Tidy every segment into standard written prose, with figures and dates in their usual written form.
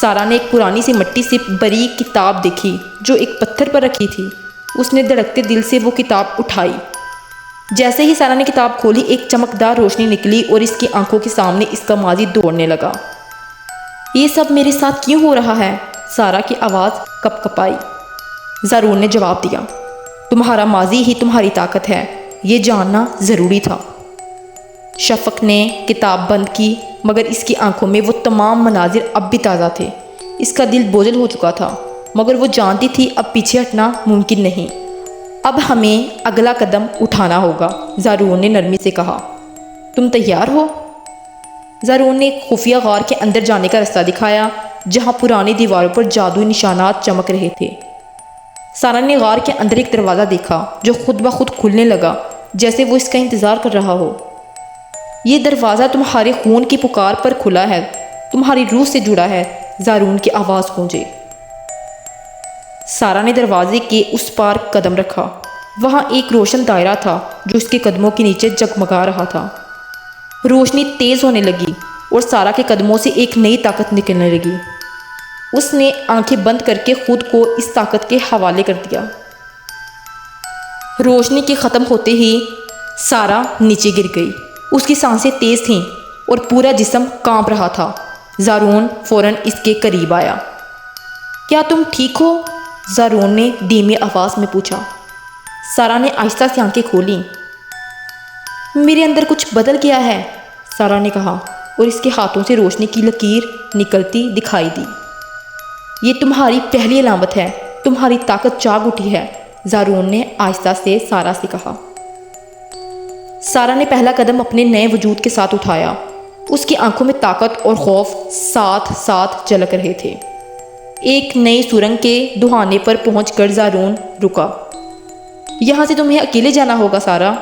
سارا نے ایک پرانی سی مٹی سے باریک کتاب دیکھی جو ایک پتھر پر رکھی تھی۔ اس نے دھڑکتے دل سے وہ کتاب اٹھائی۔ جیسے ہی سارا نے کتاب کھولی، ایک چمکدار روشنی نکلی اور اس کی آنکھوں کے سامنے اس کا ماضی دوڑنے لگا۔ یہ سب میرے ساتھ کیوں ہو رہا ہے؟ سارا کی آواز کپ کپائی۔ زارون نے جواب دیا، تمہارا ماضی ہی تمہاری طاقت ہے، یہ جاننا ضروری تھا۔ شفق نے کتاب بند کی، مگر اس کی آنکھوں میں وہ تمام مناظر اب بھی تازہ تھے۔ اس کا دل بوجھل ہو چکا تھا، مگر وہ جانتی تھی اب پیچھے ہٹنا ممکن نہیں۔ اب ہمیں اگلا قدم اٹھانا ہوگا، زارون نے نرمی سے کہا۔ تم تیار ہو؟ زارون نے ایک خفیہ غار کے اندر جانے کا راستہ دکھایا، جہاں پرانی دیواروں پر جادوئی نشانات چمک رہے تھے۔ سارا نے غار کے اندر ایک دروازہ دیکھا جو خود بخود کھلنے لگا، جیسے وہ اس کا انتظار کر رہا ہو۔ یہ دروازہ تمہارے خون کی پکار پر کھلا ہے، تمہاری روح سے جڑا ہے، زارون کی آواز گونجی۔ سارا نے دروازے کے اس پار قدم رکھا۔ وہاں ایک روشن دائرہ تھا جو اس کے قدموں کے نیچے جگمگا رہا تھا۔ روشنی تیز ہونے لگی اور سارا کے قدموں سے ایک نئی طاقت نکلنے لگی۔ اس نے آنکھیں بند کر کے خود کو اس طاقت کے حوالے کر دیا۔ روشنی کے ختم ہوتے ہی سارا نیچے گر گئی۔ اس کی سانسیں تیز تھیں اور پورا جسم کانپ رہا تھا۔ زارون فوراً اس کے قریب آیا۔ کیا تم ٹھیک ہو؟ زارون نے دھیمی آواز میں پوچھا۔ سارا نے آہستہ سے آنکھیں کھولیں۔ میرے اندر کچھ بدل گیا ہے، سارا نے کہا، اور اس کے ہاتھوں سے روشنی کی لکیر نکلتی دکھائی دی۔ یہ تمہاری پہلی علامت ہے، تمہاری طاقت جاگ اٹھی ہے، زارون نے آہستہ سے سارا سے کہا۔ سارا نے پہلا قدم اپنے نئے وجود کے ساتھ اٹھایا۔ اس کی آنکھوں میں طاقت اور خوف ساتھ ساتھ جھلک رہے تھے۔ ایک نئی سرنگ کے دہانے پر پہنچ کر زارون رکا۔ یہاں سے تمہیں اکیلے جانا ہوگا سارا،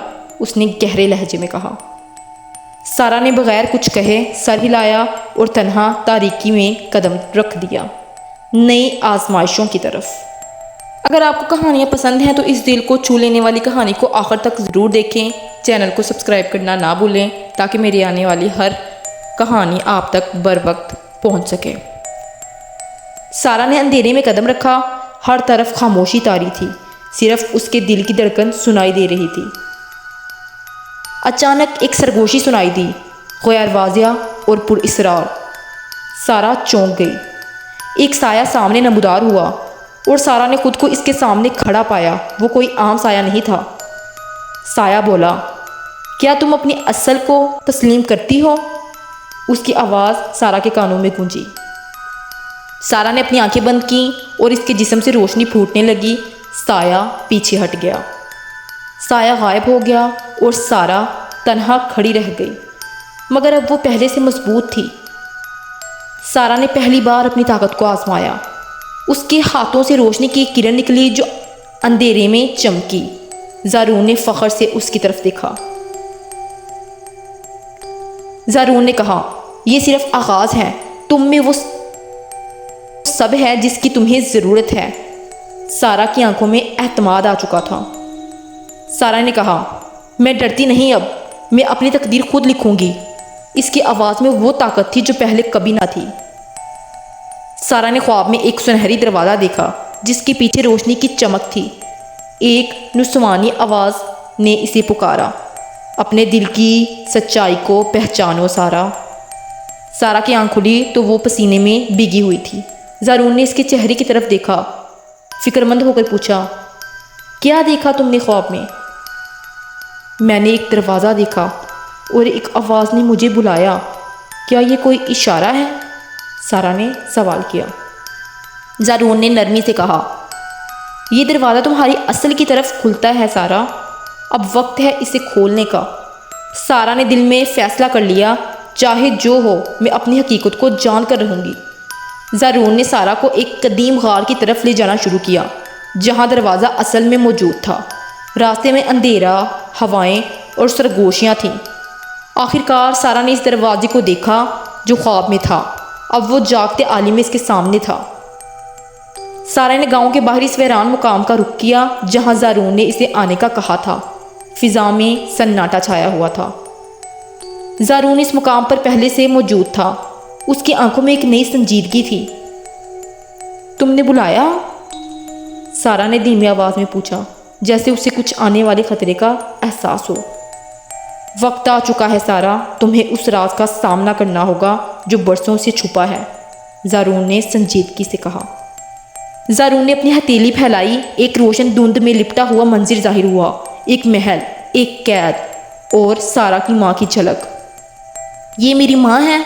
اس نے گہرے لہجے میں کہا۔ سارا نے بغیر کچھ کہے سر ہلایا اور تنہا تاریکی میں قدم رکھ دیا، نئی آزمائشوں کی طرف۔ اگر آپ کو کہانیاں پسند ہیں تو اس دل کو چھو لینے والی کہانی کو آخر تک ضرور دیکھیں۔ چینل کو سبسکرائب کرنا نہ بھولیں تاکہ میری آنے والی ہر کہانی آپ تک بر وقت پہنچ سکے۔ سارا نے اندھیرے میں قدم رکھا۔ ہر طرف خاموشی طاری تھی، صرف اس کے دل کی دھڑکن سنائی دے رہی تھی۔ اچانک ایک سرگوشی سنائی دی، غیر واضح اور پر اسرار۔ سارا چونک گئی۔ ایک سایہ سامنے نمودار ہوا اور سارا نے خود کو اس کے سامنے کھڑا پایا۔ وہ کوئی عام سایہ نہیں تھا۔ سایہ بولا، کیا تم اپنی اصل کو تسلیم کرتی ہو؟ اس کی آواز سارا کے کانوں میں گونجی۔ سارا نے اپنی آنکھیں بند کیں اور اس کے جسم سے روشنی پھوٹنے لگی۔ سایہ پیچھے ہٹ گیا، سایہ غائب ہو گیا اور سارا تنہا کھڑی رہ گئی، مگر اب وہ پہلے سے مضبوط تھی۔ سارا نے پہلی بار اپنی طاقت کو آزمایا۔ اس کے ہاتھوں سے روشنی کی ایک کرن نکلی جو اندھیرے میں چمکی۔ زارون نے فخر سے اس کی طرف دیکھا۔ زارون نے کہا، یہ صرف آغاز ہے، تم میں وہ سب ہے جس کی تمہیں ضرورت ہے۔ سارا کی آنکھوں میں اعتماد آ چکا تھا۔ سارا نے کہا، میں ڈرتی نہیں، اب میں اپنی تقدیر خود لکھوں گی۔ اس کی آواز میں وہ طاقت تھی جو پہلے کبھی نہ تھی۔ سارا نے خواب میں ایک سنہری دروازہ دیکھا جس کے پیچھے روشنی کی چمک تھی۔ ایک نسوانی آواز نے اسے پکارا، اپنے دل کی سچائی کو پہچانو سارا۔ سارا کی آنکھ کھلی تو وہ پسینے میں بھیگی ہوئی تھی۔ زارون نے اس کے چہرے کی طرف دیکھا، فکر مند ہو کر پوچھا، کیا دیکھا تم نے خواب میں؟ میں نے ایک دروازہ دیکھا اور ایک آواز نے مجھے بلایا، کیا یہ کوئی اشارہ ہے؟ سارا نے سوال کیا۔ زارون نے نرمی سے کہا، یہ دروازہ تمہاری اصل کی طرف کھلتا ہے سارا، اب وقت ہے اسے کھولنے کا۔ سارا نے دل میں فیصلہ کر لیا، چاہے جو ہو میں اپنی حقیقت کو جان کر رہوں گی۔ زارون نے سارا کو ایک قدیم غار کی طرف لے جانا شروع کیا جہاں دروازہ اصل میں موجود تھا۔ راستے میں اندھیرا، ہوائیں اور سرگوشیاں تھیں۔ آخرکار سارا نے اس دروازے کو دیکھا جو خواب میں تھا، اب وہ جاگتے عالم میں اس کے سامنے تھا۔ سارا نے گاؤں کے باہر اس ویران مقام کا رخ کیا جہاں زارون نے اسے آنے کا کہا تھا۔ فضا میں سناٹا چھایا ہوا تھا۔ زارون اس مقام پر پہلے سے موجود تھا۔ اس کی آنکھوں میں ایک نئی سنجیدگی تھی۔ تم نے بلایا؟ سارا نے دھیمی آواز میں پوچھا، جیسے اسے کچھ آنے والے خطرے کا احساس ہو۔ وقت آ چکا ہے سارا، تمہیں اس راز کا سامنا کرنا ہوگا جو برسوں سے چھپا ہے، زارون نے سنجیدگی سے کہا۔ زارون نے اپنی ہتھیلی پھیلائی، ایک روشن دھند میں لپٹا ہوا منظر ظاہر ہوا، ایک محل، ایک قید اور سارا کی ماں کی جھلک۔ یہ میری ماں ہے؟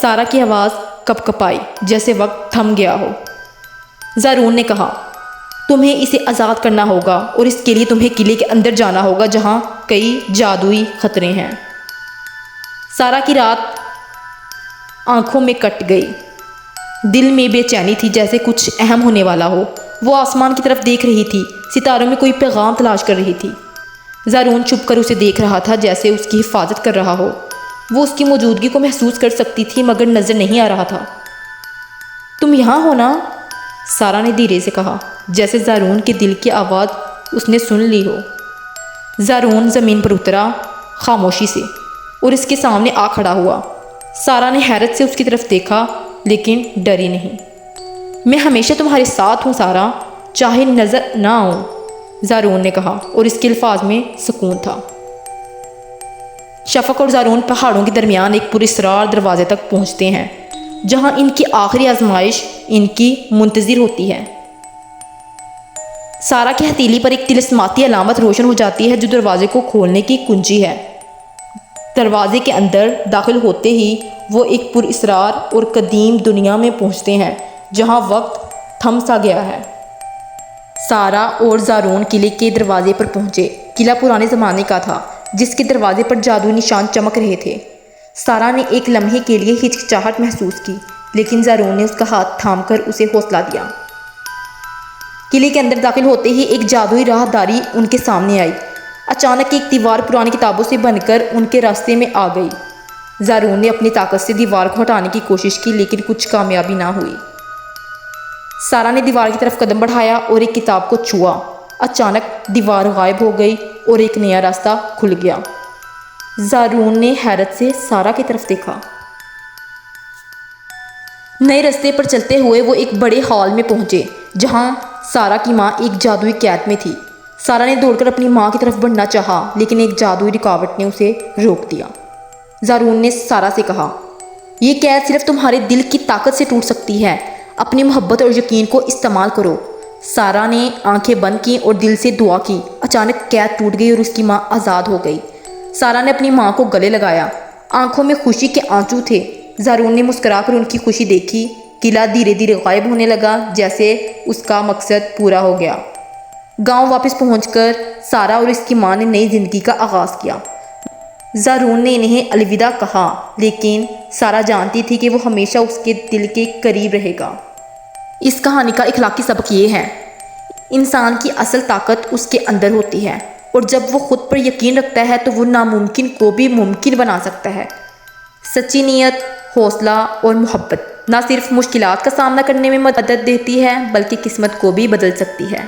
سارا کی آواز کپ کپائی، جیسے وقت تھم گیا ہو۔ زارون نے کہا، تمہیں اسے آزاد کرنا ہوگا اور اس کے لیے تمہیں قلعے کے اندر جانا ہوگا جہاں کئی جادوئی خطرے ہیں۔ سارا کی رات آنکھوں میں کٹ گئی، دل میں بے چینی تھی، جیسے کچھ اہم ہونے والا ہو۔ وہ آسمان کی طرف دیکھ رہی تھی، ستاروں میں کوئی پیغام تلاش کر رہی تھی۔ زارون چھپ کر اسے دیکھ رہا تھا، جیسے اس کی حفاظت کر رہا ہو۔ وہ اس کی موجودگی کو محسوس کر سکتی تھی، مگر نظر نہیں آ رہا تھا۔ تم یہاں ہو نا؟ سارا نے دھیرے سے کہا، جیسے زارون کے دل کی آواز اس نے سن لی ہو۔ زارون زمین پر اترا خاموشی سے اور اس کے سامنے آ کھڑا ہوا۔ سارا نے حیرت سے اس کی طرف دیکھا، لیکن ڈری نہیں۔ میں ہمیشہ تمہارے ساتھ ہوں سارا، چاہے نظر نہ آؤں، زارون نے کہا، اور اس کے الفاظ میں سکون تھا۔ شفق اور زارون پہاڑوں کے درمیان ایک پراسرار دروازے تک پہنچتے ہیں، جہاں ان کی آخری آزمائش ان کی منتظر ہوتی ہے۔ سارا کی ہتھیلی پر ایک طلسماتی علامت روشن ہو جاتی ہے، جو دروازے کو کھولنے کی کنجی ہے۔ دروازے کے اندر داخل ہوتے ہی وہ ایک پراسرار اور قدیم دنیا میں پہنچتے ہیں، جہاں وقت تھم سا گیا ہے۔ سارا اور زارون قلعے کے دروازے پر پہنچے۔ قلعہ پرانے زمانے کا تھا، جس کے دروازے پر جادوئی نشان چمک رہے تھے۔ سارا نے ایک لمحے کے لیے ہچکچاہٹ محسوس کی، لیکن زارون نے اس کا ہاتھ تھام کر اسے حوصلہ دیا۔ قلعے کے اندر داخل ہوتے ہی ایک جادوئی راہداری ان کے سامنے آئی۔ اچانک ایک دیوار پرانی کتابوں سے بن کر ان کے راستے میں آ گئی۔ زارون نے اپنی طاقت سے دیوار کو ہٹانے کی کوشش کی، لیکن کچھ کامیابی نہ ہوئی۔ سارا نے دیوار کی طرف قدم بڑھایا اور ایک کتاب کو چھوا۔ اچانک دیوار غائب ہو گئی اور ایک نیا راستہ کھل گیا۔ زارون نے حیرت سے سارا کی طرف دیکھا۔ نئے راستے پر چلتے ہوئے وہ ایک بڑے ہال میں پہنچے، جہاں سارا کی ماں ایک جادوئی قید میں تھی۔ سارا نے دوڑ کر اپنی ماں کی طرف بڑھنا چاہا، لیکن ایک جادوئی رکاوٹ نے اسے روک دیا۔ زارون نے سارا سے کہا، یہ قید صرف تمہارے دل کی طاقت سے ٹوٹ سکتی ہے، اپنی محبت اور یقین کو استعمال کرو۔ سارا نے آنکھیں بند کی اور دل سے دعا کی۔ اچانک قید ٹوٹ گئی اور اس کی ماں آزاد ہو گئی۔ سارا نے اپنی ماں کو گلے لگایا، آنکھوں میں خوشی کے آنسو تھے۔ زارون نے مسکرا کر ان کی خوشی دیکھی۔ قلعہ دھیرے دھیرے غائب ہونے لگا، جیسے اس کا مقصد پورا ہو گیا۔ گاؤں واپس پہنچ کر سارا اور اس کی ماں نے نئی زندگی کا آغاز کیا۔ زارون نے انہیں الوداع کہا، لیکن سارا جانتی تھی کہ وہ ہمیشہ اس کے دل کے قریب رہے گا۔ اس کہانی کا اخلاقی سبق یہ ہے، انسان کی اصل طاقت اس کے اندر ہوتی ہے، اور جب وہ خود پر یقین رکھتا ہے تو وہ ناممکن کو بھی ممکن بنا سکتا ہے۔ سچی نیت، حوصلہ اور محبت نہ صرف مشکلات کا سامنا کرنے میں مدد دیتی ہے، بلکہ قسمت کو بھی بدل سکتی ہے۔